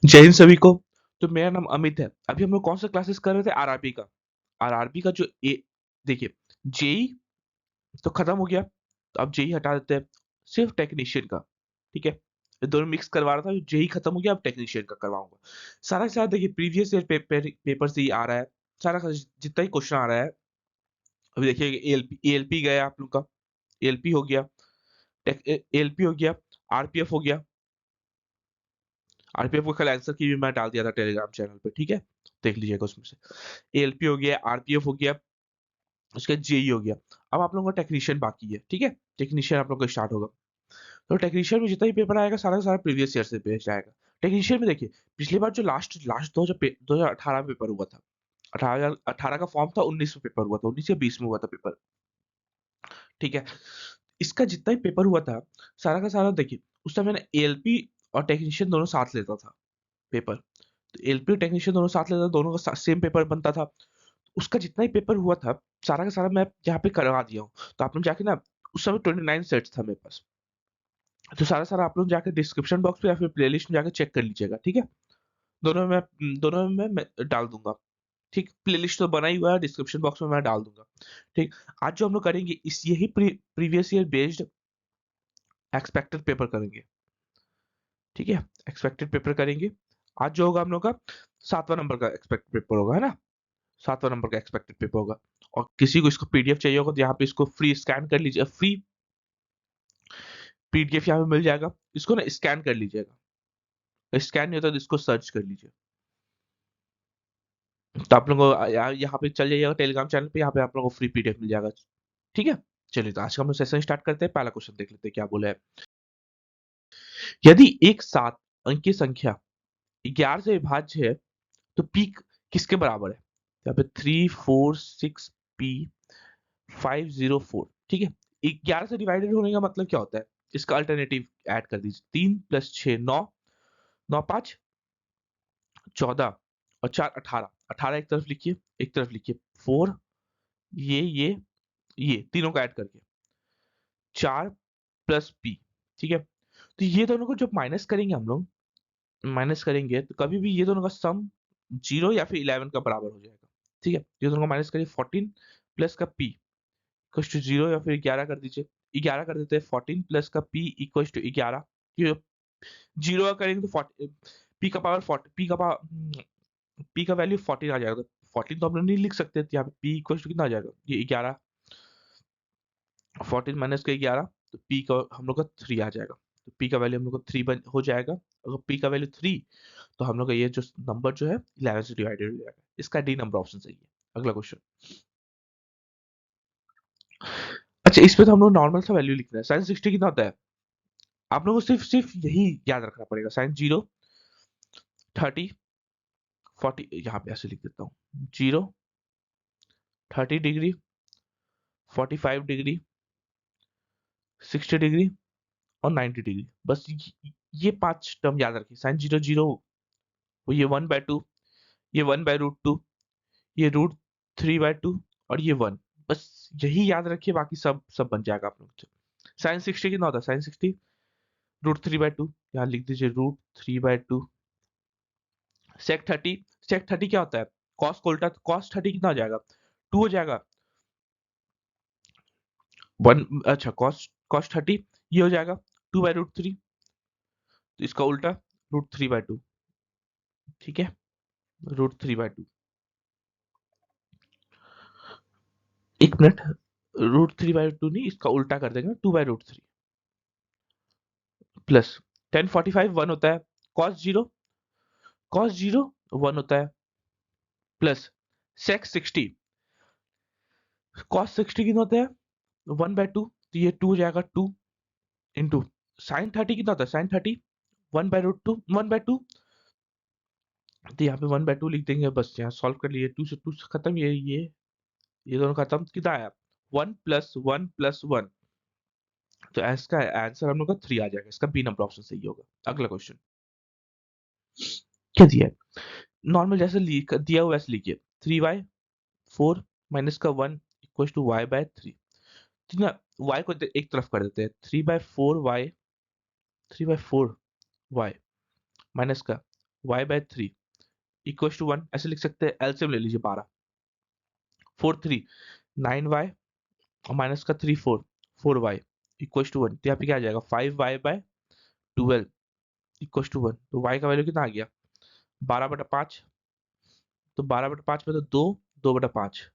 जय हिंद सभी को। तो मेरा नाम अमित है। अभी हम लोग कौन सा क्लासेस कर रहे थे? आरआरबी का। आरआरबी का जो ए देखिए, जेई तो खत्म हो गया, तो अब जेई हटा देते हैं, सिर्फ टेक्नीशियन का। ठीक है, ये दोनों मिक्स करवा रहा था, जेई खत्म हो गया, अब टेक्नीशियन का करवाऊंगा। सारा के सारा देखिए, प्रीवियस ईयर पेपर से ही आ रहा है। सारा का जितना ही क्वेश्चन आ रहा है। अभी देखिए, एएलपी गया आप लोग का, एएलपी हो गया, एएलपी हो गया, आरपीएफ हो गया। आरपीएफ का कल आंसर की भी मैं डाल दिया था टेलीग्राम चैनल पे, ठीक है, देख लीजिएगा उसमें से। एएलपी हो गया, आरपीएफ हो गया, उसके बाद जेई हो गया। अब आप लोगों का टेक्नीशियन बाकी है, ठीक है। टेक्नीशियन आप लोग का स्टार्ट होगा। तो टेक्नीशियन में जितना भी पेपर आएगा, सारा का सारा प्रीवियस ईयर से बेस्ड आएगा। टेक्नीशियन में देखिए, पिछली बार जो लास्ट लास्ट 2018 में पेपर हुआ था, 18 का फॉर्म था, 19 में पेपर हुआ था, 19 या 20 में हुआ था पेपर, ठीक है। इसका जितना ही पेपर हुआ था, सारा का सारा देखिए, उस समय मैंने एएलपी और टेक्नीशियन दोनों साथ लेता था पेपर। तो एएलपी और टेक्नीशियन दोनों साथ लेता था, दोनों का सेम पेपर बनता था। उसका जितना ही पेपर हुआ था, सारा का सारा मैं यहाँ पे करवा दिया हूँ। तो आप लोग जाके ना, उस समय 29 सेट्स था मेरे पास। तो सारा सारा आप लोग जाके डिस्क्रिप्शन बॉक्स पे या फिर प्लेलिस्ट में जाके चेक कर लीजिएगा, ठीक है। दोनों में मैं डाल दूंगा। ठीक, प्लेलिस्ट तो बना ही हुआ है, डिस्क्रिप्शन बॉक्स में मैं डाल दूंगा। ठीक। आज जो हम लोग करेंगे, इस यही previous year based expected paper करेंगे, ठीक है। एक्सपेक्टेड पेपर करेंगे। आज जो होगा हम लोग का 7वां नंबर का एक्सपेक्टेड पेपर होगा, है ना। 7वां नंबर का एक्सपेक्टेड पेपर होगा। और किसी को इसको पीडीएफ चाहिए होगा, तो यहाँ पे इसको फ्री स्कैन कर लीजिए, फ्री पीडीएफ यहाँ पे मिल जाएगा। इसको ना स्कैन कर लीजिएगा, स्कैन नहीं होता तो इसको सर्च कर लीजिए। तो आप लोगों को यहाँ पे चल जाइएगा टेलीग्राम चैनल पे, यहाँ पे आप लोगों को फ्री पीडीएफ मिल जाएगा, ठीक है। चलिए, तो आज का हम लोग सेशन स्टार्ट करते हैं। पहला क्वेश्चन देख लेते हैं क्या बोला है। यदि एक 7 अंकीय संख्या 11 से विभाज्य है, तो पी किसके बराबर है? यहाँ पे 3 4 6 पी 504, ठीक है। 11 से डिवाइडेड होने का मतलब क्या होता है? इसका अल्टरनेटिव ऐड कर दीजिए। 3 + 6 9, 9 × 5 = 14, और 4 = 18। 18 एक तरफ लिखिए, एक तरफ लिखिए 4, ये तीनों को ऐड करके 4 + पी, ठीक है। तो ये दोनों को जब माइनस करेंगे हम लोग, माइनस करेंगे, तो कभी भी ये दोनों का सम 0 या फिर 11 का बराबर हो जाएगा, ठीक है। ये दोनों को माइनस करिए, 14 प्लस का पी इक्वल्स टू 0 या फिर 11 कर दीजिए। 11 कर देते हैं, 14 प्लस का पी इक्वल्स टू 11। ये 0 का करेंगे तो पी का पावर 40, पी का वैल्यू 14 आ जाएगा। तो 14 तो हम लोग नहीं लिख सकते, तो यहाँ पे पी इक्वल्स टू कितना आ जाएगा? ये 11, 14 माइनस का 11, तो पी का हम लोग का 3 आ जाएगा। तो पी का वैल्यू हम लोग का 3 हो जाएगा। अगर पी का वैल्यू 3, तो हम लोग का ये जो नंबर जो है 11 से डिवाइडेड हो जाएगा। इसका डी नंबर ऑप्शन सही है। अगला क्वेश्चन। अच्छा, इस पे तो हम लोग नॉर्मल सा वैल्यू लिखना है। साइन 60 कितना होता है? आप लोगों को सिर्फ सिर्फ यही याद रखना पड़ेगा। साइन 0, 30, 40, यहाँ पे ऐसे लिख देता हूँ। 0, 30 डिग्री, 45 डिग्री, 60 डिग्री और 90 डिग्री। बस ये 5 टर्म याद रखिए। साइन 0 0, ये 1/2, ये 1/√2, ये √3/2, और ये 1। बस यही याद रखिए, बाकी सब सब बन जाएगा आप लोग से। साइन 60 कितना होता है? साइन 60 √3/2, यहाँ लिख दीजिए √3/2। सेक 30 क्या होता है? कॉस को उल्टा, कॉस 30 कितना हो जाएगा? 2 हो जाएगा। 1, अच्छा, कॉस कॉस 30 ये हो जाएगा 2/√3, तो इसका उल्टा √3/2, ठीक है। √3/2, एक मिनट, √3/2 नहीं, इसका उल्टा कर देंगे, 2/√3 प्लस 1045 1 होता है, कॉस 0 1 होता है, प्लस सेक 60, कॉस 60 कितना होता है? 1/2, तो ये 2 हो जाएगा, 2 इंटू साइन 30 कितना होता है? साइन 30 1/√2, 1/2, तो यहाँ पे 1/2 लिख देंगे। बस यहाँ सॉल्व कर लिए, 2 से 2 खत्म, ये दोनों खत्म, कितना आया? 1 + 1 + 1, तो इसका आंसर हम लोग का 3 आ जाएगा। इसका बी नंबर ऑप्शन सही होगा। अगला क्वेश्चन क्या दिया है? नॉर्मल जैसे दिया हुआ वैसे लिखिए। 3y4 माइनस का 1 इक्वल टू y/3। तो ना, y को एक तरफ कर देते हैं। 3/4y माइनस का y बाय 3 इक्वल टू 1, ऐसे लिख सकते हैं। एलसीएम ले लीजिए 12, 4 3 9y और माइनस का 3 4 4y इक्वल टू 1, तो यहाँ पे क्या आ जाएगा 5y बाय 12 इक्वल टू 1। तो y का वैल्यू कितना आ गया 12/5, तो 12/5 में तो 2 2/5,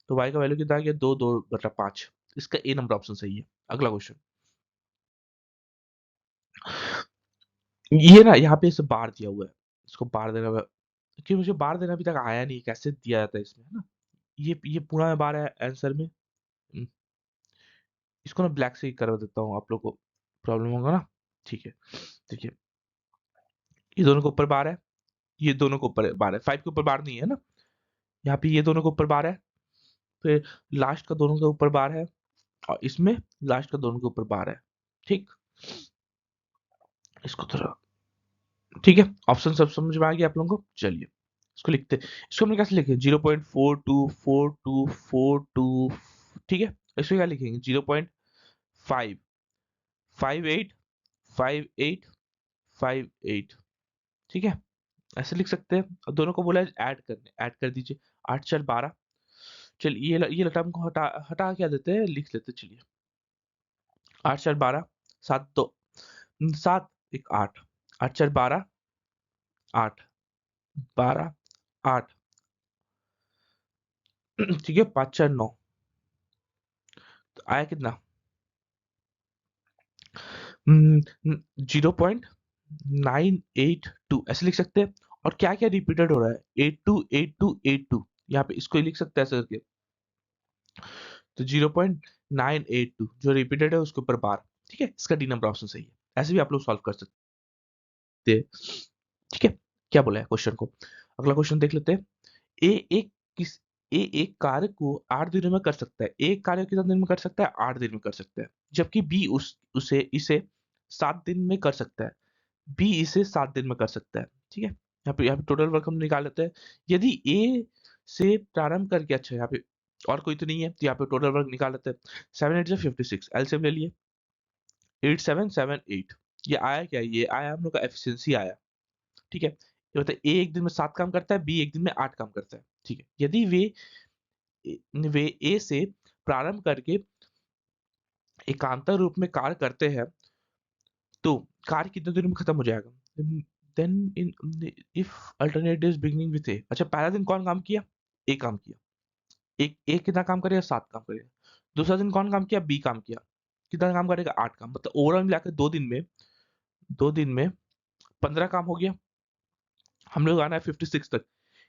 तो y का वैल्यू कितना आ गया 2 2/5। इसका ए नंबर ऑप्शन सही है। अगला क्वेश्चन, ये ना यहाँ पे इसे बार दिया हुआ है, इसको बार देना हुआ है। कि मुझे बार देना अभी तक आया नहीं, कैसे दिया जाता है इसमें, है ना। ये पूरा बार है आंसर में। इसको ना ब्लैक से ही करवा देता हूँ, आप लोग को प्रॉब्लम होगा ना। ठीक है, देखिए ये दोनों के ऊपर बार है, ये दोनों के ऊपर बार है, 5 के ऊपर बार नहीं है ना। यहाँ पे ये दोनों के ऊपर बार है, फिर लास्ट का दोनों के ऊपर बार है, और इसमें लास्ट का दोनों के ऊपर बार है। ठीक, इसको थोड़ा, ठीक है, ऑप्शन सब समझ में आ गया आप लोगों को। चलिए इसको लिखते हैं। इसको हमने कैसे लिखे 0.424242, ठीक है। इसको क्या लिखेंगे 0.5 58 58 ठीक है, ऐसे लिख सकते हैं। और दोनों को बोला है ऐड करने, ऐड कर दीजिए। 8 4 12। चलिए ये टर्म को हटा हटा क्या देते हैं, लिख लेते हैं। चलिए 8 4 12, 7 2 7 1 8, 8 4 12 8 12 8 ठीक है, 5 4 9, तो आया कितना 0.982 ऐसे लिख सकते हैं। और क्या क्या रिपीटेड हो रहा है 82 यहाँ पे, इसको ही लिख सकते हैं ऐसे करके। तो 0.982 जो रिपीटेड है उसके ऊपर बार, ठीक है, इसका डी नंबर ऑप्शन सही है। ऐसे भी आप लोग सॉल्व कर सकते हैं। ठीक है, क्या बोला है क्वेश्चन को। अगला क्वेश्चन देख लेते हैं। ए एक किस ए एक कार्य को 8 दिनों में कर सकता है। एक कार्य कितना दिन में कर सकता है 8 दिन में कर सकता है। जबकि बी उसे इसे 7 दिन में कर सकता है। बी इसे 7 दिन में कर सकता है। ठीक है, यहाँ पे टोटल वर्क हम निकाल लेते हैं। यदि ए से प्रारंभ करके, अच्छा यहाँ पे और कोई तो नहीं है, तो यहाँ पे टोटल वर्क निकाल लेते हैं। 7 8 जा 56, एलसीएम ले लिए 8 7 7 8। ये आया क्या, ये आया हम लोग का एफिशिएंसी आया। ठीक है, ये होता है ए एक दिन में 7 काम करता है, बी एक दिन में 8 काम करता है। ठीक है, यदि वे ए से प्रारंभ करके एकांतर रूप में कार्य करते हैं, तो कार्य कितने दिन में खत्म हो जाएगा। Then in if alternative beginning with A, अच्छा पहला दिन कौन काम किया, ए काम किया। एक कितना काम करेगा 7 काम करेगा। दूसरा दिन कौन काम किया, बी काम किया। कितना काम करेगा 8 काम, मतलब ओवरऑल मिलाकर 2 दिन में 15 काम हो गया। हम लोग आना है 56 तक।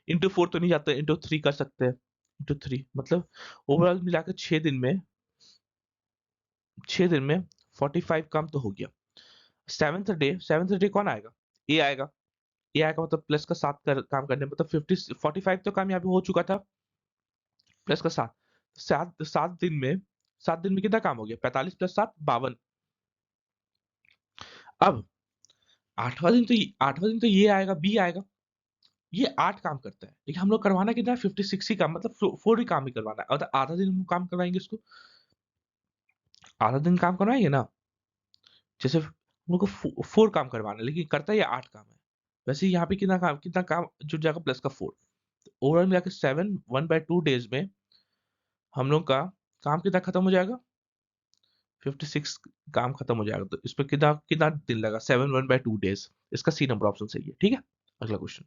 इंटू 4 तो नहीं जाता, इंटू 3 कर सकते हैं। इंटू 3 मतलब ओवरऑल मिलाकर 6 दिन में 45 काम तो हो गया। सेवेंथ डे कौन आएगा, ए आएगा। ए आएगा मतलब प्लस का 7 काम करने, मतलब 45 तो काम यहाँ पे हो चुका था, प्लस का 7। सात सात दिन में कितना काम हो गया 45 प्लस 7 52। अब आठवां दिन तो ये आएगा, बी आएगा। ये 8 काम करता है, लेकिन हम लोग करवाना कितना है 56 ही काम, मतलब 4 ही काम ही करवाना है। और आधा दिन हम काम करवाएंगे इसको, आधा दिन काम करवाएंगे ना। जैसे हम लोग को 4 काम करवाना है, लेकिन करता ये 8 काम है। वैसे ही यहाँ पे कितना काम जुड़ जाएगा प्लस का 4। ओवरऑल मिला के 7 1/2 डेज में हम लोग का काम कितना खत्म हो जाएगा 56 काम खत्म हो जाएगा। तो इस पर कितना कितना दिन लगा 7 1/2 डेज। इसका सी नंबर ऑप्शन सही है। ठीक है, अगला क्वेश्चन।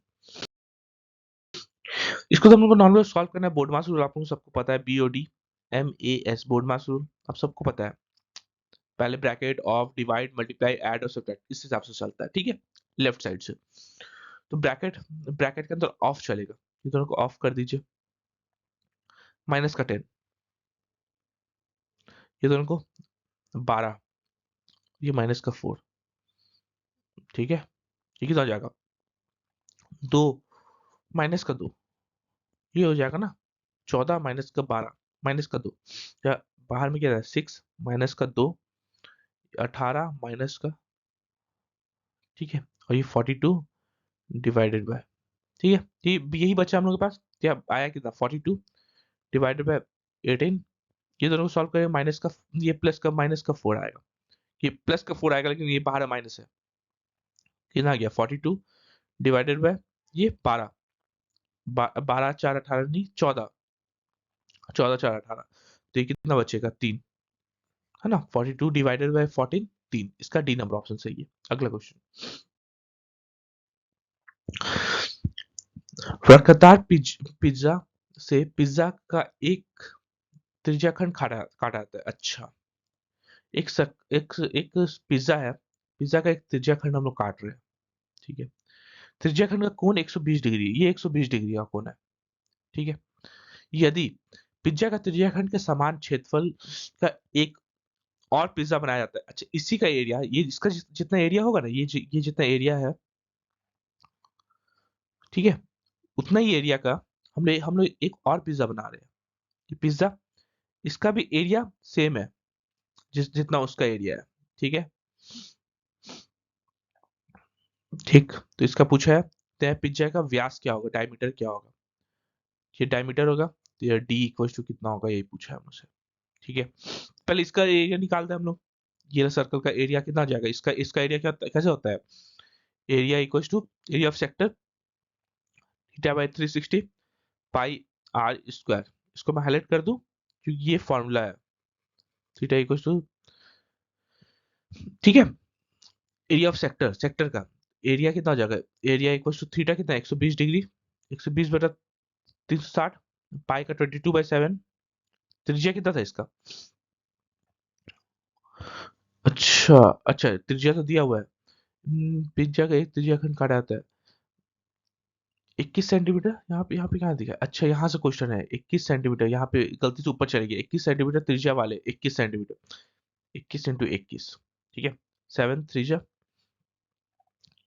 इसको तो हम लोग को नॉर्मल सॉल्व करना है। बोर्ड मास रूल आप लोगों को सबको पता है, BODMAS बोर्ड मास रूल आप सबको पता है। पहले bracket of divide multiply add और सब्ट्रैक्ट इस हिसाब से चलता है। ठीक है, लेफ्ट साइड से। तो ब्रैकेट ब्रैकेट के अंदर ऑफ चलेगा, ये दोनों को ऑफ कर दीजिए। माइनस का 10, ये दोनों को 12, ये माइनस का 4। ठीक है, ये कितना हो जाएगा 2 माइनस का 2, ये हो जाएगा ना 14 माइनस का 12 माइनस का 2, या बाहर में क्या है 6 माइनस का 2 18 माइनस का, ठीक है, और ये 42 डिवाइडेड बाय, ठीक है, ये यही बचा हम लोग के पास। क्या आया कितना 42 डिवाइडेड बाय 18। ये दोनों को सॉल्व करें, माइनस का ये प्लस का माइनस का 4 आएगा। ये प्लस का 4 आएगा, लेकिन ये बाहर माइनस है। कितना आ गया 42 डिवाइडेड बाय ये 12, 12 4 18 नहीं 14, 14 4 18, तो ये कितना बचेगा 3, है ना। 42 डिवाइडेड बाय 14 3, इसका डी नंबर ऑप्शन सही है। अगला क्वेश्चन, वर्कदार पिज्जा से पिज्जा का एक त्रिज्याखंड काटा काटा जाता है। अच्छा, एक पिज्जा है, पिज्जा का एक त्रिज्याखंड हम लोग काट रहे हैं, ठीक है। त्रिज्याखंड का कोण 120 डिग्री, ये 120 डिग्री का कोण है, ठीक है। यदि पिज्जा का त्रिज्याखंड के समान क्षेत्रफल का एक और पिज्जा बनाया जाता है, अच्छा इसी का एरिया, ये इसका जितना एरिया होगा ना, ये जितना एरिया है, ठीक है, उतना ही एरिया का हम लोग एक और पिज्जा बना रहे हैं। ये पिज्जा, इसका भी एरिया सेम है जितना उसका एरिया है, ठीक है। ठीक, तो इसका पूछा है तय पिज्जा का व्यास क्या होगा, डायमीटर क्या होगा। ये डायमीटर होगा, तो ये डी इक्वल टू कितना होगा, यही पूछा है मुझसे, ठीक है। पहले इसका एरिया निकालते हैं हम लोग। ये सर्कल का एरिया कितना आ जाएगा, इसका इसका एरिया क्या कैसे होता है, area equal to area of sector theta by 360 pi R square. इसको मैं हाईलाइट कर दूं क्योंकि ये फॉर्मूला है, थीटा इक्वल टू, ठीक है। एरिया ऑफ सेक्टर, सेक्टर का एरिया कितना हो जाएगा, एरिया इक्वल टू थीटा कितना 120 डिग्री, 120 बटा 360, पाई का 22/7, त्रिज्या कितना था इसका। अच्छा, अच्छा त्रिज्या तो दिया हुआ है। पिज्जा का एक त्रिज्या खंड काटा जाता है 21 सेंटीमीटर, यहाँ पे कहाँ दिखा है? अच्छा यहाँ से क्वेश्चन है 21 सेंटीमीटर, यहाँ पे गलती से ऊपर चले गए, 21 सेंटीमीटर त्रिज्या वाले 21 सेंटीमीटर, 21 इंटू 21, ठीक है। 7 त्रिज्या,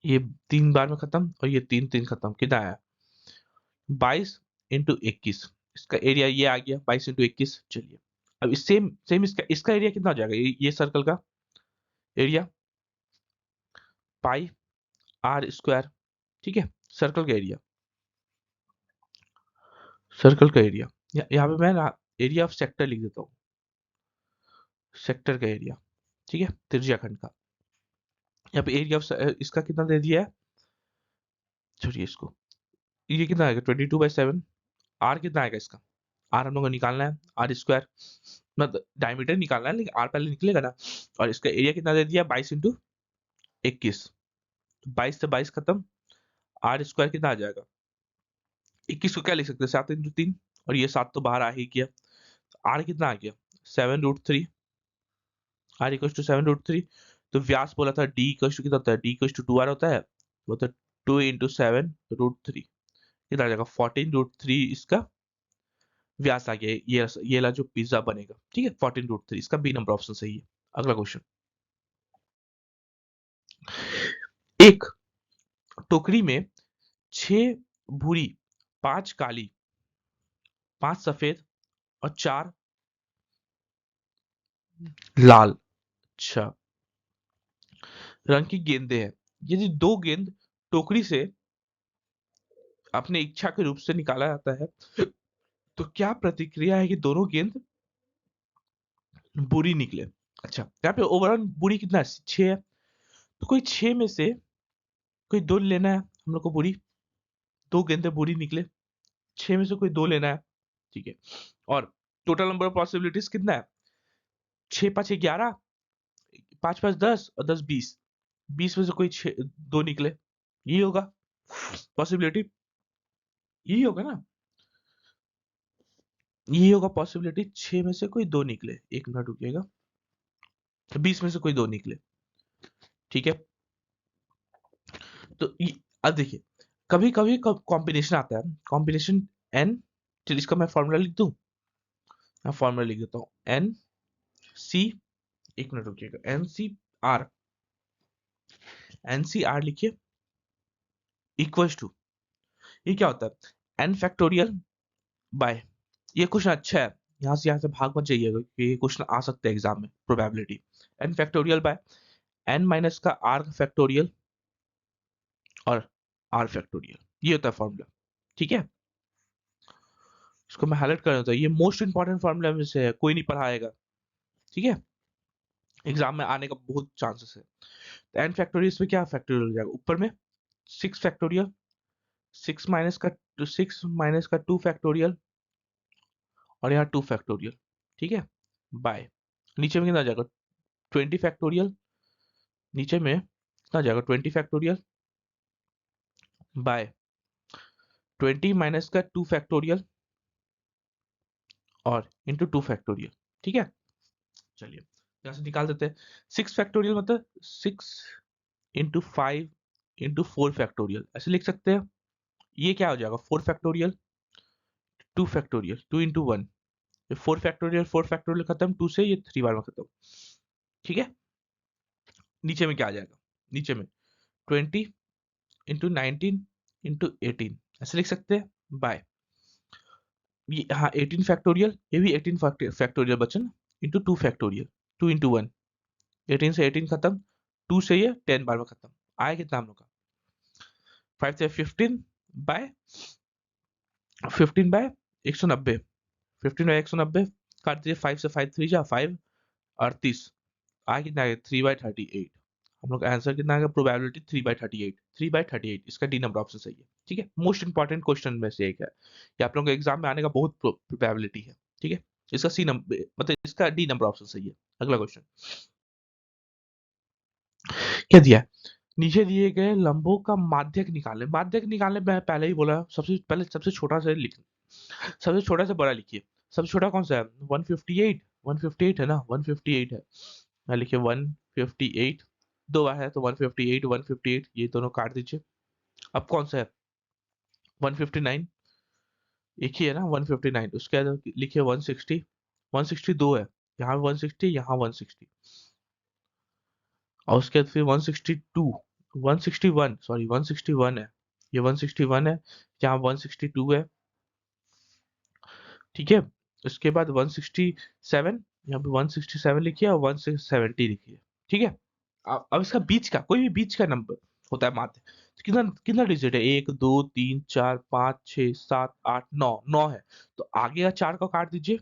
ये 3 बार में खत्म और ये 3 3 खत्म, कितना आया 22 इंटू 21, इसका एरिया ये आ गया 22 इंटू 21। चलिए अब इस सेम सेम इसका एरिया कितना हो जाएगा, ये सर्कल का एरिया पाई आर स्क्वायर, ठीक है। सर्कल का एरिया, सर्कल का एरिया, यहाँ पे मैं ना एरिया ऑफ सेक्टर लिख देता हूँ, सेक्टर का एरिया, ठीक है, त्रिज्याखंड का। यहाँ पे एरिया ऑफ इसका कितना दे दिया है, छोड़िए इसको, ये कितना आएगा 22/7, आर कितना आएगा इसका, आर हम लोग को निकालना है, आर स्क्वायर, मतलब डायमीटर निकालना है लेकिन आर पहले निकलेगा ना। और इसका एरिया कितना दे दिया 22 इंटू 21, 22 से 22 खत्म, आर स्क्वायर कितना आ जाएगा 21 को क्या लिख सकते हैं 7 इंटू 3, और ये 7 तो बाहर आ ही गया, आर कितना आ गया 7√3, आर इक्वल टू 7√3। तो व्यास बोला था डी इक्वल टू कितना होता है, डी इक्वल टू 2r होता है, वो तो 2 इंटू 7√3, कितना आ जाएगा 14√3, इसका व्यास आ गया, ये ला जो पिज्जा बनेगा, ठीक है 14√3, इसका बी नंबर ऑप्शन सही है। अगला क्वेश्चन, एक टोकरी में 6 भूरी, 5 काली, 5 सफेद और 4 लाल, अच्छा रंग की गेंदें हैं। यदि दो गेंद टोकरी से अपने इच्छा के रूप से निकाला जाता है तो क्या प्रतिक्रिया है कि दोनों गेंद बुरी निकले। अच्छा यहाँ पे ओवरऑल बुरी कितना है 6 है, तो कोई 6 में से कोई 2 लेना है हम लोग को बुरी, 2 गेंदें बुरी निकले, 6 में से कोई 2 लेना है, ठीक है। और टोटल नंबर ऑफ पॉसिबिलिटीज कितना है 6 5 11, 5 5 10 और 10 20, 20 में से कोई 2 निकले, यही होगा पॉसिबिलिटी, यही होगा ना, यही होगा पॉसिबिलिटी, 6 में से कोई 2 निकले, एक मिनट रुकिएगा, 20 में से कोई 2 निकले, ठीक है। तो अब देखिए कभी कभी कॉम्बिनेशन आता है, कॉम्बिनेशन एन, चलिए इसका मैं फॉर्मूला लिख दूं, मैं फॉर्मूला लिख देता हूँ एन सी, एक मिनट रुकिएगा, N C R, N C R लिखिए इक्वल्स टू, ये क्या होता है एन फैक्टोरियल बाय, ये क्वेश्चन अच्छा है, यहाँ से भाग मत जाइएगा क्योंकि ये क्वेश्चन आ सकता है एग्जाम में, probability N factorial by N minus का आर फैक्टोरियल और आर फैक्टोरियल, ये होता है फॉर्मूला, ठीक है। इसको मैं हाईलाइट कर देता हूँ, ये मोस्ट इंपॉर्टेंट फॉर्मूला में से है, कोई नहीं पढ़ाएगा, ठीक है, एग्जाम में आने का बहुत चांसेस है। तो एन फैक्टोरियल में क्या फैक्टोरियल हो जाएगा ऊपर में 6 फैक्टोरियल, 6 फैक्टोरियल और यहाँ 2 फैक्टोरियल, ठीक है, बाय नीचे में कितना आ जाएगा 20 फैक्टोरियल, नीचे में कितना आ जाएगा 20 फैक्टोरियल बाय 20 माइनस का 2 फैक्टोरियल और इंटू 2 फैक्टोरियल, ठीक है। चलिए यहाँ से निकाल देते हैं 6 फैक्टोरियल मतलब 6 इंटू 5 इंटू 4 फैक्टोरियल, ऐसे लिख सकते हैं। ये क्या हो जाएगा 4 फैक्टोरियल 2 फैक्टोरियल 2 इंटू 1, 4 फैक्टोरियल खत्म 2 से, ये 3 बार में खत्म, ठीक है। नीचे में क्या आ जाएगा, नीचे में 20 इंटू 19 इंटू 18 ऐसे लिख सकते हैं बाय ये हाँ 18 फैक्टोरियल, ये भी 18 फैक्टोरियल बचा ना, इंटू 2 फैक्टोरियल 2 इंटू 1, 18 से 18 खत्म, 2 से ये 10 बार में खत्म, आया कितना हम लोग का 5 से 15 बाय 190, 15 बाय 190 काट दीजिए, 5 से 5 3 जा 5 38, आया कितना आएगा 3/38, हम लोग का आंसर कितना आएगा प्रोबेबिलिटी 3/38 इसका डी नंबर ऑप्शन सही है, ठीक है। मोस्ट इंपॉर्टेंट क्वेश्चन में से एक है ये, आप लोगों के एग्जाम में आने का बहुत प्रोबेबिलिटी है, ठीक है। इसका सी नंबर मतलब इसका डी नंबर ऑप्शन सही है। अगला क्वेश्चन क्या दिया है, नीचे दिए गए लंबों का माध्यक निकालें। माध्यक निकालने में पहले ही बोला, सबसे पहले सबसे छोटा से लिख, सबसे छोटा से बड़ा लिखिए। सबसे छोटा कौन सा है 158, 158 है ना, 158 है, मैं लिखिए 158, दो बार है तो 158 158 ये दोनों काट दीजिए। अब कौन सा है 159, एक ही है ना 159, उसके बाद लिखिए 160, 160 दो है, यहाँ 160 यहाँ 160, और उसके बाद फिर 162 161 सॉरी 161 है, ये 161 है, यहाँ 162 है, ठीक है। उसके बाद 167, यहाँ पे 167 लिखिए और 170 लिखिए, ठीक है। अब इसका बीच का कोई भी बीच का नंबर होता है माध्य, तो कितना कितना डिजिट है 1 2 3 4 5 6 7 8 9, 9 है, तो आगे का 4 को काट दीजिए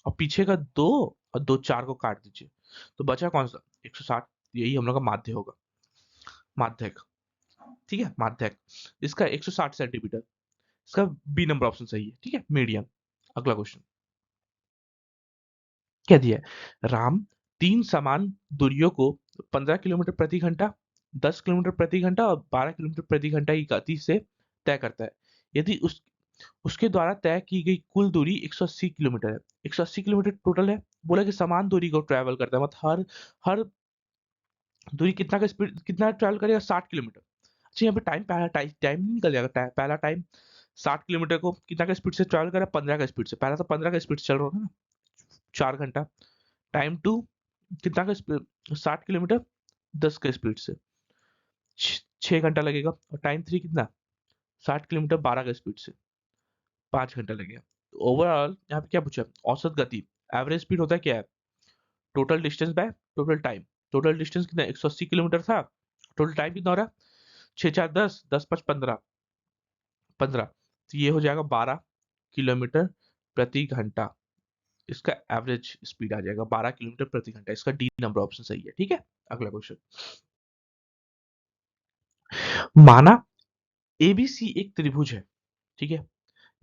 और पीछे का 2 और 2 4 को काट दीजिए, तो बचा कौन सा 160, यही हम लोग का माध्य होगा, माध्यक, ठीक है माध्यक, इसका 160 सेंटीमीटर, इसका बी नंबर ऑप्शन सही है, ठीक है मीडियम। अगला क्वेश्चन क्या दिया है, राम 3 समान दूरियों को 15 किलोमीटर प्रति घंटा, 10 किलोमीटर प्रति घंटा और 12 किलोमीटर प्रति घंटा की गति से तय करता है। यदि उसके द्वारा तय की गई कुल दूरी 180 किलोमीटर है, 180 किलोमीटर टोटल है, बोला कि समान दूरी को ट्रैवल करता है, मतलब हर हर दूरी कितना का स्पीड कितना ट्रैवल करेगा 60 किलोमीटर। अच्छा यहाँ पे टाइम पहला टाइम नहीं निकल जाएगा, पहला टाइम 60 किलोमीटर को कितना का स्पीड से ट्रैवल करा 15 का स्पीड से, पहला तो 15 का स्पीड से चल रहा है ना 4 घंटा, टाइम 2 कितना का स्पीड 60 किलोमीटर 10 का स्पीड से 6 घंटा लगेगा, और टाइम 3 कितना 60 किलोमीटर 12 का स्पीड से 5 घंटा लगेगा। ओवरऑल यहाँ पे क्या पूछा औसत गति, एवरेज स्पीड होता है क्या है total distance by total time, total distance कितना 180 किलोमीटर था, टोटल टाइम कितना हो रहा है 6 4 10 10 5 15 15, तो ये हो जाएगा 12 किलोमीटर प्रति घंटा, इसका एवरेज स्पीड आ जाएगा 12 किलोमीटर प्रति घंटा, इसका डी नंबर ऑप्शन सही है, ठीक है। अगला क्वेश्चन माना एबीसी एक त्रिभुज है, ठीक है,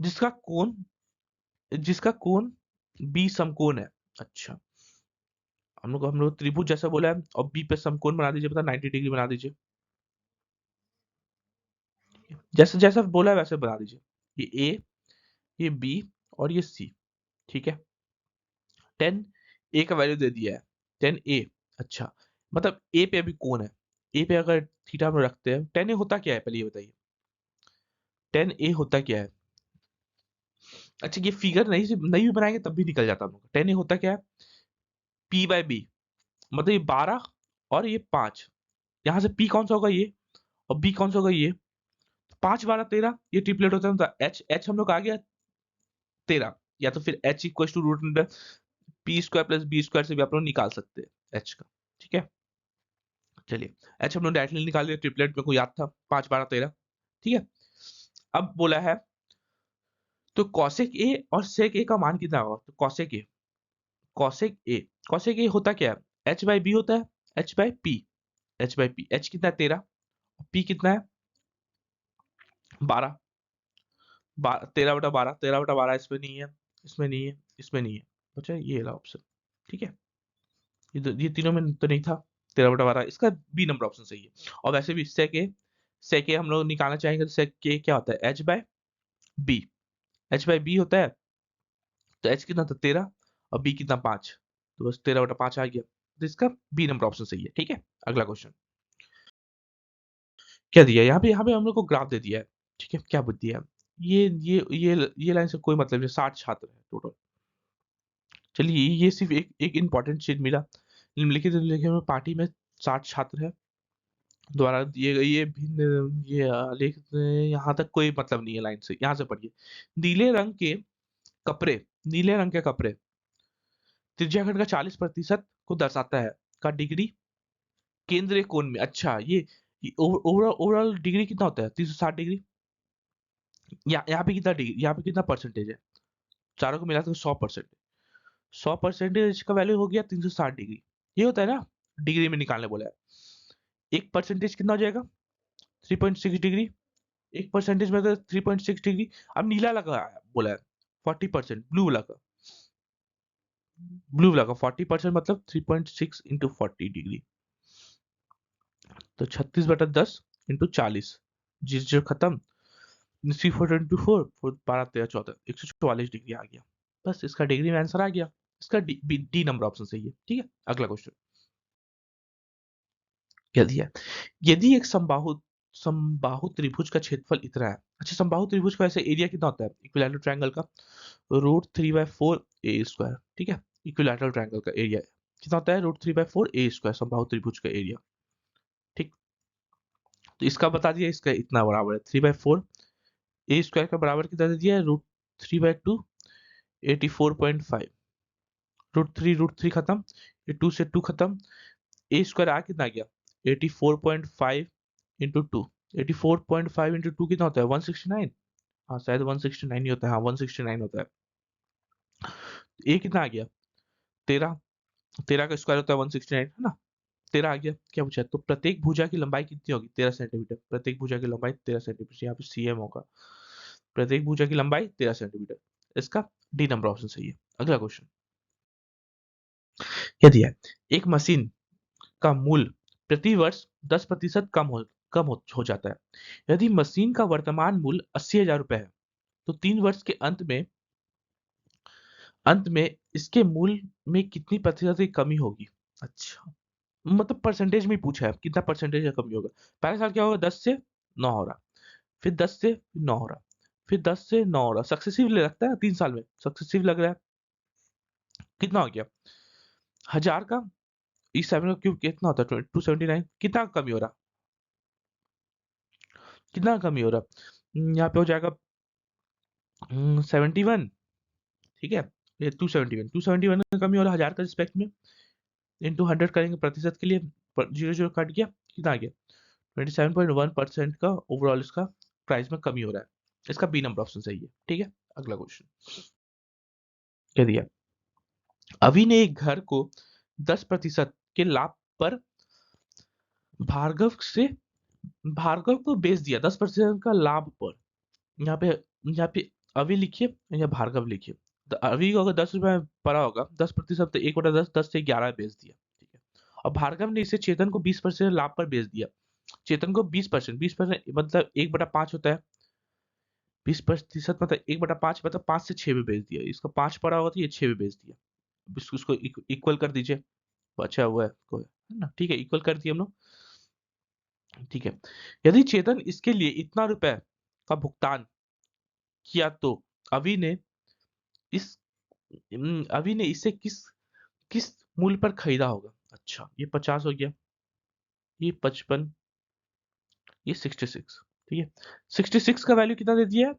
जिसका कोण जिसका कोण बी समकोण है। अच्छा हम लोग त्रिभुज जैसा बोला है और बी पे समकोण बना दीजिए, पता 90 डिग्री बना दीजिए, जैसा जैसा बोला है वैसे बना दीजिए, ये ए ये बी और ये सी, ठीक है। 10 ए का वैल्यू दे दिया है 10 ए, अच्छा मतलब ए पे अभी कौन है, ए पे अगर थीटा हम रखते हैं 10 ए होता क्या है पहले ये बताइए, 10 ए होता क्या है। अच्छा ये फिगर नहीं नहीं भी बनाएंगे तब भी निकल जाता हम लोग, 10 ए होता क्या है पी बाय बी, मतलब ये 12 और ये 5, यहाँ से पी कौन सा होगा ये और बी कौन सा होगा ये, 5 12 13 ये ट्रिपलेट होता है, तो एच एच हम लोग आ गया 13, या तो फिर H equal to root under P square plus B square से भी आप लोग निकाल सकते हैं एच का, ठीक है। चलिए एच हम लोग डायरेक्टली निकाल लिया, ट्रिपलेट मेरे को याद था 5 12 13, ठीक है। अब बोला है तो कॉसेक ए और सेक ए का मान कितना होगा, तो कॉसेक ए होता क्या है एच बाई बी होता है, H by P, H by P, H कितना है 13, पी कितना है 12, 13/12, 13/12 इसमें नहीं है, इसमें नहीं है, इसमें नहीं है, बचा ये रहा ऑप्शन। ठीक है, ये तीनों में तो नहीं था। 13/12 इसका बी नंबर ऑप्शन सही है। और वैसे भी सेके हम लोग निकालना चाहेंगे तो सेके क्या होता है, H/B, H/B होता है। तो H कितना था 13 और B कितना 5, तो बस 13/5 आ गया। तो इसका बी नंबर ऑप्शन सही है। ठीक है, अगला क्वेश्चन क्या दिया है? यहाँ पे हम लोग को ग्राफ दे दिया है। ठीक है, क्या बुद्धि है? ये लाइन से कोई मतलब नहीं, 60 छात्र है टोटल। चलिए, ये सिर्फ एक एक इंपॉर्टेंट चीज मिला। निम्नलिखित लेखे में पार्टी में 60 छात्र है द्वारा दिए गए ये भिन्न ये लेख यहाँ तक कोई मतलब नहीं है लाइन से। यहाँ से पढ़िए, नीले रंग के कपड़े, नीले रंग के कपड़े त्रिज्याखंड का 40% को दर्शाता है का डिग्री केंद्रीय कोण में। अच्छा, ये ओवरऑल ओवरऑल डिग्री कितना होता है, 360 डिग्री। यहाँ पे कितना डिग्री, यहाँ पे कितना परसेंटेज है, चारों को मिला तो 100%। 100% का वैल्यू हो गया 360 डिग्री। ये होता है ना, डिग्री में निकालने बोला है। एक परसेंटेज कितना हो जाएगा, 3.6 डिग्री। एक परसेंटेज में 3.6 डिग्री। अब नीला लगा बोला है 40%, ब्लू वाला का, ब्लू वाला का 40% मतलब 3.6 इंटू 40 डिग्री। तो 36/10 इंटू 40, जीरो खत्म। 3/4 12 13 14 144 डिग्री आ गया। बस इसका डिग्री में आंसर आ गया। इसका डी नंबर ऑप्शन सही है। ठीक है, अगला क्वेश्चन क्या दिया है? यदि एक समबाहु समबाहु त्रिभुज का क्षेत्रफल इतना है। अच्छा, समबाहु त्रिभुज का वैसे एरिया कितना होता है इक्विलैटरल ट्रायंगल का, √3/4 a²। ठीक है, इक्विलैटरल ट्रायंगल का एरिया कितना होता है, √3/4 a², समबाहु त्रिभुज का एरिया। ठीक, तो इसका बता दिया, इसका इतना बराबर है 3/4 a² का बराबर कितना दे दिया है, √3/2 84.5। √3 खत्म, ये 2 से 2 खत्म, a² आ कितना गया 84.5 इंटू 2। 84.5 इंटू 2 कितना होता है 169। हाँ शायद 169 ही होता है, हाँ 169 होता है। ए कितना आ गया 13, 13 का स्क्वायर होता है 169 है ना। 13 आ गया, क्या पूछा है? तो प्रत्येक भुजा की लंबाई कितनी होगी 13 सेंटीमीटर। प्रत्येक भुजा की लंबाई 13 सेंटीमीटर, यहाँ पे सीएम होगा। प्रत्येक भुजा की लंबाई 13 सेंटीमीटर। इसका डी नंबर ऑप्शन सही है। अगला क्वेश्चन क्या दिया है, एक मशीन का मूल्य प्रति वर्ष 10% कम हो जाता है। यदि मशीन का वर्तमान मूल्य 80,000 रुपए है तो 3 वर्ष के अंत में इसके मूल्य में कितनी प्रतिशत की कमी होगी। अच्छा, मतलब परसेंटेज में ही पूछा है कितना परसेंटेज का कमी होगा। पहले साल क्या होगा, 10 से 9 हो रहा, फिर 10 से 9 हो रहा, फिर 10 से 9 हो रहा, सक्सेसिव लगता है 3 साल में सक्सेसिव लग रहा है। कितना हो गया 1000 का, इस 7 का क्यूब कितना होता है 279। कितना कमी हो रहा, कितना कमी हो रहा, यहाँ पे हो जाएगा 71। ठीक है, ये 271 का कमी हो रहा 1000 का रिस्पेक्ट में, इंटू 100 करेंगे प्रतिशत के लिए, जीरो जीरो कट गया, कितना आ गया 27.1% का ओवरऑल इसका प्राइस में कमी हो रहा है। इसका बी नंबर ऑप्शन सही है। ठीक है, अगला क्वेश्चन क्या दिया, अभी ने एक घर को 10% के लाभ पर भार्गव से भार्गव को बेच दिया। 10% का लाभ पर, यहाँ पे यहाँ पे अभी लिखिए या भार्गव लिखिए। तो अभी को अगर 10 रुपए पड़ा होगा 10%, तो 1/10, 10 से 11 बेच दिया। ठीक है, और भार्गव ने इसे चेतन को 20% लाभ पर बेच दिया। चेतन को 20%, 20% मतलब 1/5 होता है। 20% मतलब 1/5 मतलब 5 से 6 में बेच दिया। इसका 5 पड़ा होगा तो ये 6 में बेच दिया। उसको इक्वल कर दीजिए, बचा हुआ है है ना। ठीक है, इक्वल कर दिए हम लोग। ठीक है, यदि चेतन इसके लिए इतना रुपए का भुगतान किया तो अभी ने इस अभी ने इसे किस किस मूल्य पर खरीदा होगा। अच्छा, ये 50 हो गया, ये 55, ये 66। ठीक है, 66 का वैल्यू कितना दे दिया है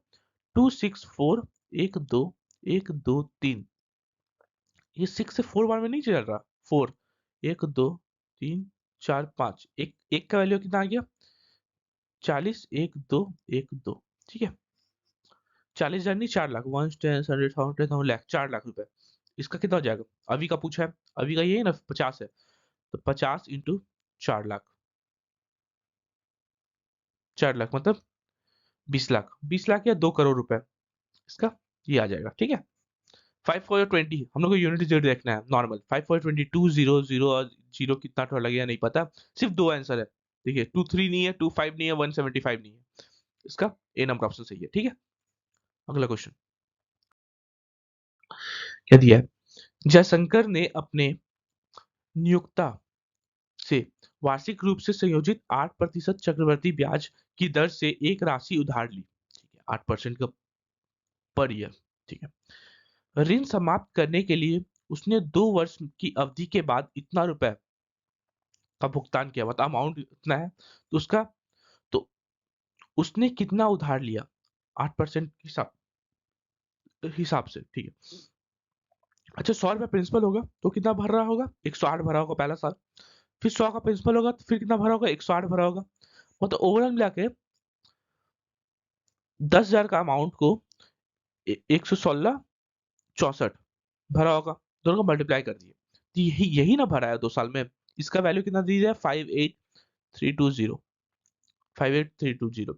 264 1 2 1 2 3। ये 6 से 4 बार में नहीं चल रहा, 4 1 2 3 4 5, एक एक का वैल्यू कितना आ गया 40 1 2 1 2। ठीक है, 40,000 नहीं 4 लाख, 1 10 100 1000 लाख, 4 लाख रुपए। इसका कितना हो जाएगा, अभी का पूछा है, अभी का ये है ना 50 है, तो 50 इंटू 4 लाख, 4 लाख मतलब 20 लाख या 2 करोड़ रुपए, इसका ये आ जाएगा। ठीक है, 5/20 हम लोग को यूनिट जीरो देखना है नॉर्मल। 5/20 200 और जीरो कितना थोड़ा लगेगा नहीं पता, सिर्फ दो आंसर है। देखिए 23 नहीं है, 25 नहीं है, 175 नहीं है, इसका ए नंबर ऑप्शन सही है। ठीक है, अगला क्वेश्चन क्या दिया है? जयशंकर ने अपने नियोक्ता से वार्षिक रूप से संयोजित 8% चक्रवृद्धि ब्याज की दर से एक राशि उधार ली। ठीक है, 8% का पर ईयर। ठीक है, ऋण समाप्त करने के लिए उसने 2 वर्ष की अवधि के बाद इतना रुपए का भुगतान किया, मतलब अमाउंट इतना है, तो उसका तो उसने कितना उधार लिया 8% हिसाब हिसाब से। ठीक है, अच्छा 100 रुपए प्रिंसिपल होगा तो कितना भर रहा होगा, 108 भरा होगा पहला साल। फिर 100 का प्रिंसिपल होगा तो फिर कितना भरा होगा, 108 भरा होगा। मतलब ओवरऑल मिला के 10,000 का अमाउंट को 116 64 भरा होगा, दोनों को मल्टीप्लाई कर दिए, तो यही यही ना भरा है 2 साल में। इसका वैल्यू कितना दी जाए, 58320।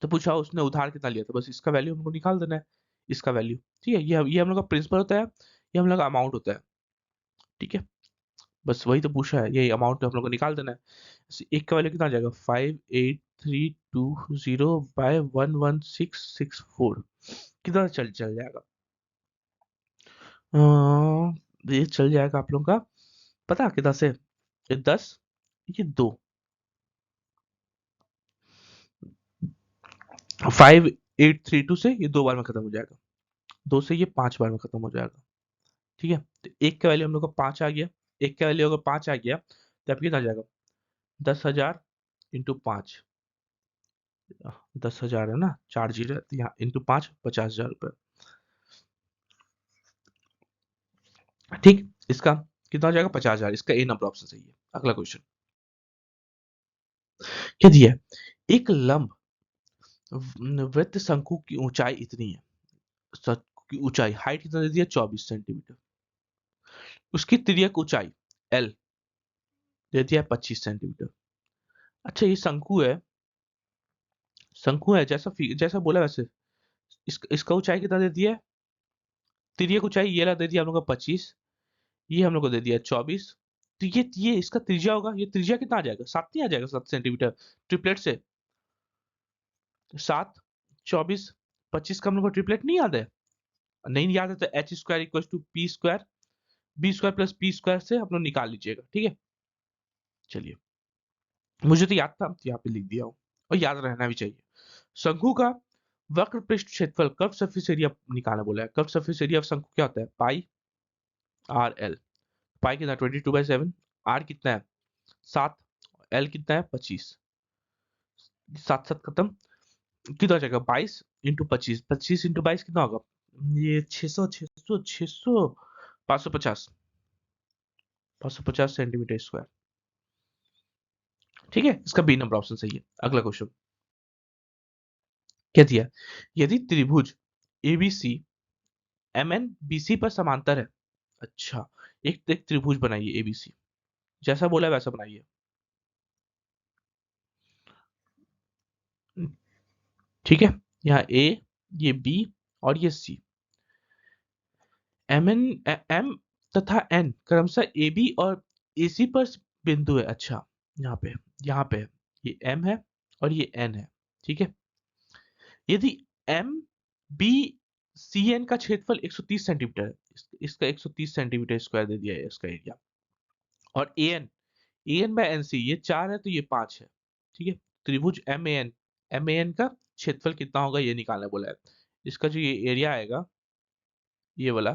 तो पूछा उसने उधार कितना लिया था, बस इसका वैल्यू हमको निकाल देना है, इसका वैल्यू। ठीक है, ये हम लोग का प्रिंसिपल होता है, ये हम लोग का अमाउंट होता है। ठीक है, बस वही तो पूछा है, ये अमाउंट हम लोग को निकाल देना है। एक का वैल्यू कितना आ जाएगा, 58320/11664, कितना चल चल जाएगा। ये चल जाएगा आप लोग का, पता कितना से, ये 10, ये 2, 5832 से ये 2 बार में खत्म हो जाएगा, 2 से ये 5 बार में खत्म हो जाएगा। ठीक है, तो एक का वैल्यू हम लोग का 5 आ गया, एक का वैल्यू अगर 5 आ गया तो आपके कितना आ जाएगा, 10,000 इंटू 5, 10,000 है ना, 4 जीरो है, तो यहाँ इंटू 5 50,000 रुपए। ठीक, इसका कितना हो जाएगा, 50,000, इसका ए नंबर ऑप्शन सही है। अगला क्वेश्चन क्या दिया है, एक लंब वृत्त शंकु की ऊंचाई इतनी है, शंकु की ऊंचाई हाइट कितना दे दिया, 24 सेंटीमीटर, उसकी तिर्यक ऊंचाई एल दे दिया 25 सेंटीमीटर। अच्छा ये शंकु है, शंकु है जैसा जैसा बोला वैसे, इसका ऊंचाई कितना दे दिया है, तिर्यक ऊंचाई ये ला दे दिया हम लोग का 25, ये हम लोग को दे दिया 24, तो ये इसका त्रिज्या होगा, ये त्रिज्या कितना आ जाएगा, 7 नहीं आ जाएगा, 7 सेंटीमीटर, ट्रिपलेट से 7, 24, 25 का हम लोग को ट्रिपलेट नहीं याद है, नहीं याद है तो H square equal to P square, B square plus P square से आप लोग निकाल लीजिएगा। ठीक है, चलिए मुझे तो याद था, तो यहाँ पे लिख दिया हूँ, और याद रहना भी चाहिए। शंकु का वक्र पृष्ठ क्षेत्रफल कर्व सरफेस एरिया निकालना बोला है, कर्व सरफेस एरिया ऑफ शंकु क्या होता है, पाई आर एल, पाई कितना 22/7, आर कितना है 7, एल कितना है 25, 7 7 खत्म, कितना हो जाएगा 22 इंटू 25, 25 इंटू 22 कितना होगा, ये 600 600 600 550 550 सेंटीमीटर स्क्वायर। ठीक है, इसका बी नंबर ऑप्शन सही है। अगला क्वेश्चन क्या दिया, यदि त्रिभुज एबीसी एमएन बीसी पर समांतर है, अच्छा एक त्रिभुज बनाइए एबीसी, जैसा बोला है वैसा बनाइए। ठीक है, यहाँ ए, ये बी और ये सी, एम एन एम तथा एन क्रमशः ए बी और ए सी पर बिंदु है। अच्छा यहाँ पे ये एम है और ये एन है। ठीक है, यदि एम बी सी एन का क्षेत्रफल 130 सेंटीमीटर है, इसका 130 सेंटीमीटर स्क्वायर दे दिया है इसका एरिया, और ए एन बाय एन सी ये 4 है तो ये 5 है। ठीक है, त्रिभुज एम ए एन का क्षेत्रफल कितना होगा ये निकालना बोला है, इसका जो ये एरिया आएगा ये वाला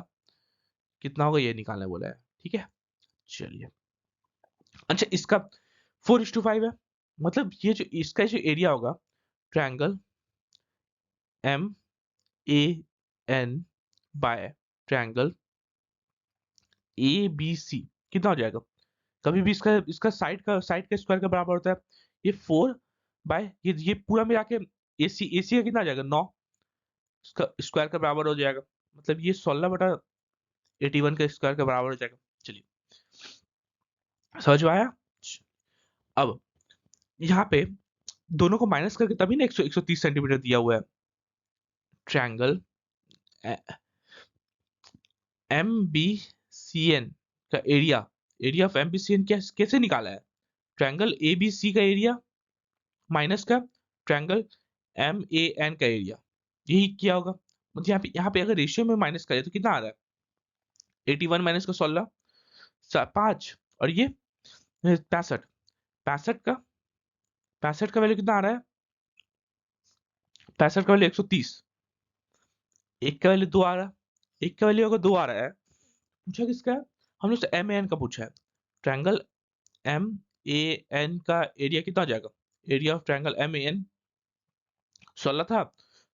कितना होगा ये निकालना बोला है। ठीक है, चलिए अच्छा इसका 4:5 है, मतलब ये जो इसका जो एरिया होगा, triangle M A N by triangle A B C कितना हो जाएगा, कभी भी इसका इसका साइड का स्क्वायर का बराबर होता है, ये 4 बाय ये पूरा मिला के एसी का कितना आ जाएगा 9, इसका स्क्वायर का बराबर हो जाएगा, मतलब ये 16/81 का स्क्वायर का बराबर हो जाएगा। चलिए समझ में आया। अब यहाँ पे दोनों को माइनस करके तभी ना 130 सेंटीमीटर दिया हुआ है। ट्रायंगल MBCN का एरिया ऑफ MBCN कैसे निकाला है? ट्रायंगल ABC का एरिया माइनस का ट्रायंगल MAN का एरिया, यही क्या होगा? मतलब यहाँ पे अगर रेशियो में माइनस करें तो कितना आ रहा है? 81 माइनस का 16 5 और ये 65 65 का वैल्यू कितना आ रहा है? 65 का वैल्यू 130, एक का वैल्यू 2 आ रहा है, एक का वैल्यू अगर 2 आ रहा है, पूछा किसका है? हम लोग से MAN का पूछा है। ट्रायंगल MAN का एरिया कितना आ जाएगा? एरिया ऑफ ट्रायंगल MAN 16 था,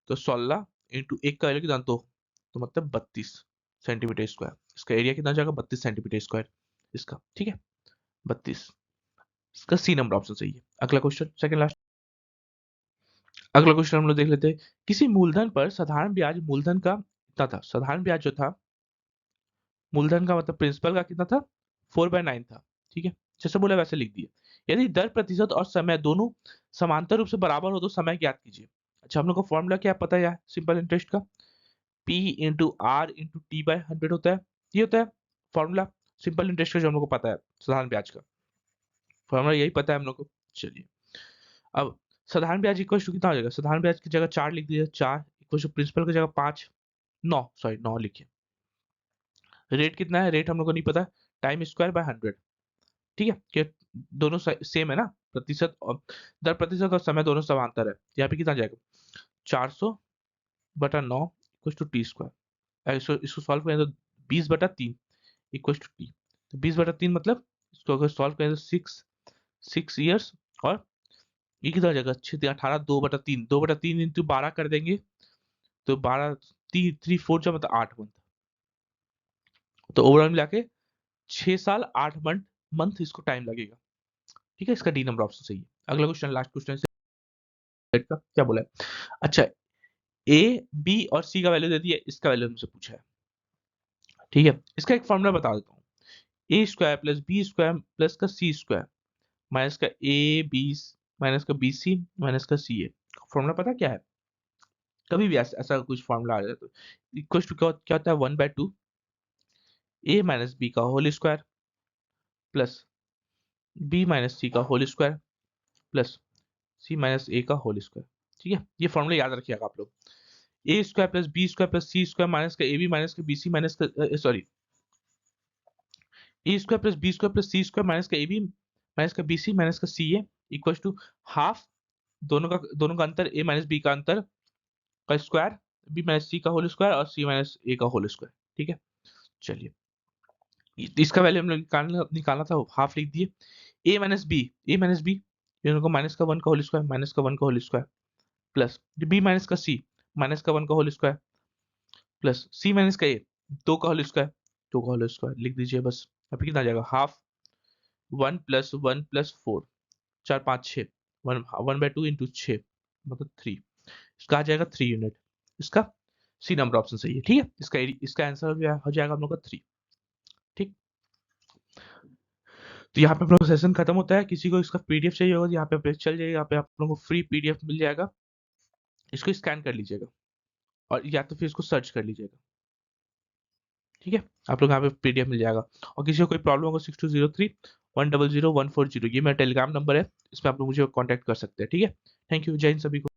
तो 16 इंटू एक का वैल्यू कितना? 2, तो मतलब 32 सेंटीमीटर स्क्वायर। इसका एरिया कितना जाएगा? 32 सेंटीमीटर स्क्वायर इसका, ठीक है, 32। इसका सी नंबर ऑप्शन सही है। अगला क्वेश्चन, सेकंड लास्ट, अगला क्वेश्चन हम लोग देख लेते हैं। किसी मूलधन पर साधारण ब्याज मूलधन का कितना था? साधारण ब्याज जो था मूलधन का मतलब प्रिंसिपल का कितना था? 4/9 था, ठीक है, जैसे बोला वैसे लिख दिया। यदि दर प्रतिशत और समय दोनों समांतर रूप से बराबर हो तो समय ज्ञात कीजिए। अच्छा, हम लोग को फॉर्मूला क्या पता है यार सिंपल इंटरेस्ट का? P into R into T by 100 होता है, ये होता है फॉर्मूला सिंपल इंटरेस्ट का जो हम लोग को पता है, साधारण ब्याज का फॉर्मूला यही पता है हम लोग को। चलिए, अब साधारण ब्याज इक्वल टू कितना हो जाएगा? साधारण ब्याज की जगह 4 लिख दीजिए, 4 इक्वल टू प्रिंसिपल की जगह 5, 9 सॉरी 9 लिखिए। रेट कितना है? रेट हम लोग को नहीं पता, टाइम स्क्वायर बाय 100, ठीक है, कि दोनों सेम है ना, प्रतिशत और दर प्रतिशत और समय दोनों समांतर है। यहाँ पे कितना जाएगा? 400/9 इक्वल टू टी स्क्वायर। इसको सॉल्व करें तो 20/3 इक्वल टू टी, तो 20/3 मतलब इसको अगर सॉल्व करें तो 6 ईयर्स, और ये कितना हो जाएगा? 6 18 2/3, 2/3 इंटू 12 कर देंगे तो 12 3 4 जा मतलब 8 मंथ, तो ओवरऑल मिला के 6 साल 8 मंथ मंथ इसको टाइम लगेगा, ठीक है। इसका डी नंबर ऑप्शन सही है। अगला क्वेश्चन, लास्ट क्वेश्चन का क्या बोला है? अच्छा, ए बी और सी का वैल्यू दे दिया, इसका वैल्यू हमसे पूछा है, ठीक है। इसका एक फॉर्मूला बता देता हूँ, A square plus B square plus का सी स्क्वायर माइनस का ए बी माइनस का बी सी माइनस का सी ए। फॉर्मूला पता क्या है? कभी भी ऐसा कुछ फॉर्मूला आ जाए तो इक्वल टू क्या होता है? 1/2 ए माइनस बी का whole square plus B minus C का whole square plus C minus A का होल स्क्वायर, ठीक है। ये फॉर्मूला याद रखिएगा आप लोग। A square plus B square plus C square minus का ए बी माइनस का बी सी माइनस का sorry, A square plus B square plus C square minus का ए बी माइनस का बी सी माइनस का C A equal to half दोनों का अंतर, ए minus B का अंतर का स्क्वायर, बी माइनस सी का होल स्क्वायर और सी माइनस ए का होल स्क्वायर, ठीक है। चलिए, इसका वैल्यू हम लोग निकालना था, हाफ लिख दिए। ए माइनस बी दोनों को माइनस का 1 का होल स्क्वायर माइनस का 1 का whole square plus B minus का सी माइनस का 1 का whole square plus C minus का ए 2 का होल स्क्वायर 2 का होल स्क्वायर लिख दीजिए बस। अभी कितना आ जाएगा? हाफ 1 + 1 + 4 4 5 6 1/2 इंटू 6 मतलब 3, इसका आ जाएगा 3 यूनिट। इसका सी नंबर ऑप्शन सही है, ठीक है। इसका आंसर हो जाएगा हम लोग का 3, ठीक। तो यहाँ पे अपना सेशन खत्म होता है। किसी को इसका पीडीएफ चाहिए होगा, यहाँ पे चल जाइए, यहाँ पे आप लोगों को फ्री पीडीएफ मिल जाएगा, इसको स्कैन कर लीजिएगा और या तो फिर इसको सर्च कर लीजिएगा, ठीक है। आप लोग यहाँ पे पीडीएफ मिल जाएगा। और किसी को कोई प्रॉब्लम होगा 6203 100 140, ये मेरा टेलीग्राम नंबर है, इसमें आप लोग मुझे कॉन्टैक्ट कर सकते हैं, ठीक है। थैंक यू, जय हिंद सभी को।